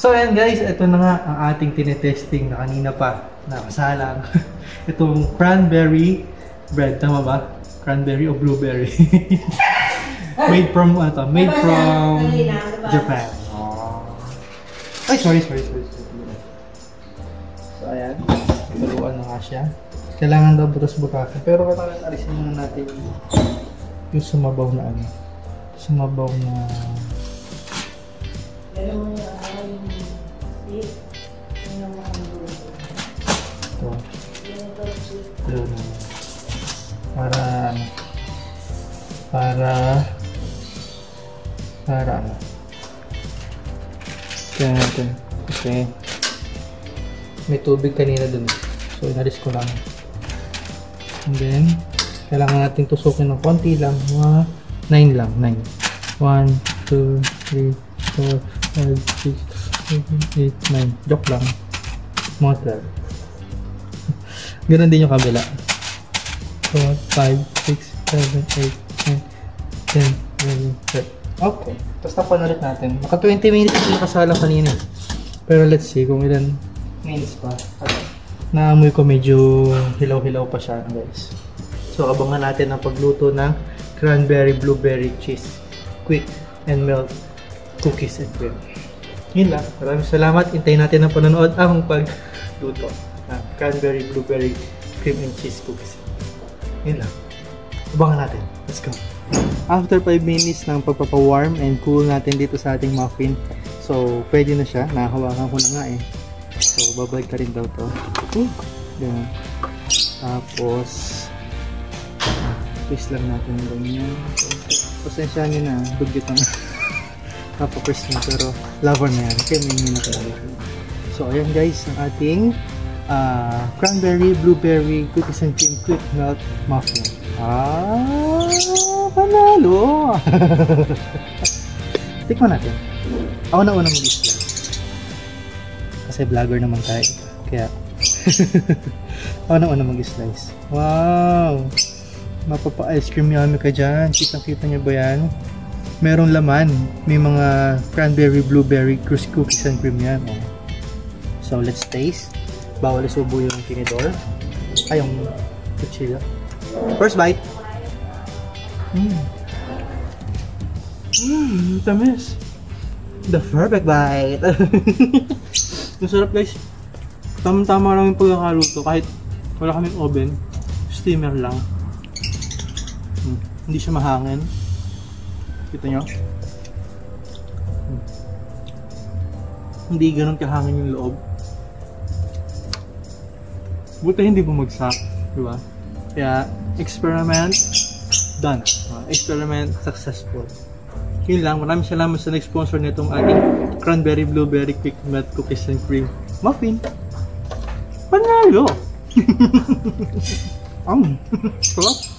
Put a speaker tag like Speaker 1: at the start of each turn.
Speaker 1: So ayan guys, ito na nga ang ating tinetesting na kanina pa. Nakasalang. Itong cranberry bread. Tama ba? Cranberry o blueberry? Made from Made from Japan. Ay, sorry. So ayan. Taluan na nga siya. Kailangan daw butas-butasan. Pero kailangan alisin muna natin yung sumabaw na ano. Sumabaw na... Ito. Para ano? Kaya natin. Okay. May tubig kanina dun. So, inalis ko lang. And then, kailangan natin tusukin ng konti lang. 9 lang. 9. 1, 2, 3, 4, 5, 6, 7, 8, 9. Joke lang. Mga 12. Ganun din yung kabila. 4, 5, 6, 7, 8, 9, 10, 11, 12. Okay. Tapos tapan ulit natin. Naka 20 minutes yung nakasala kanina. Pero let's see kung ilan minutes pa. Naamoy ko medyo hilaw-hilaw pa siya, guys. So, abangan natin ang pagluto ng cranberry blueberry cheese quick and melt cookies and cream. Yun lang. Maraming salamat. Hintayin natin ang panonood ang pagluto ng cranberry blueberry cream and cheese cookies. Yun lang. Abangan natin. Let's go. After 5 minutes ng pagpapawarm and cool natin dito sa ating muffin, so pwede na siya. Nahawakan ko na nga eh. So babalik ka rin daw to. Yan. Tapos twist lang natin yung ganyan. Pasensya nyo na, dugyot ang papapress na, pero lover na yan. Kaya may na talaga. So ayan guys, ang ating cranberry blueberry cookies and cream quick melt muffin. Panalo! Tikman natin. Ako na unang mag-slice. Kasi vlogger naman tayo. Kaya, ako na unang mag-slice. Wow! Mapapa-ice cream yummy ka dyan. Kitang-kita nyo ba yan? Merong laman. May mga cranberry blueberry cookies and cream yan. Oh. So, let's taste. Bawal isubo yung tinidor. Ay, yung kuchilyo. First bite. Tamis. The perfect bite. Masarap guys. Tama-tama lang yung pagkakaluto. Kahit wala kaming oven, steamer lang. Hindi siya mahangin. Kita nyo? Hindi ganun kahangin yung loob. Buti hindi bumagsak. Diba? Kaya, experiment done. Experiment successful. Yun lang. Maraming salamat sa nag-sponsor nitong ating cranberry blueberry quick melt cookies and cream muffin. Panalo! Sarap!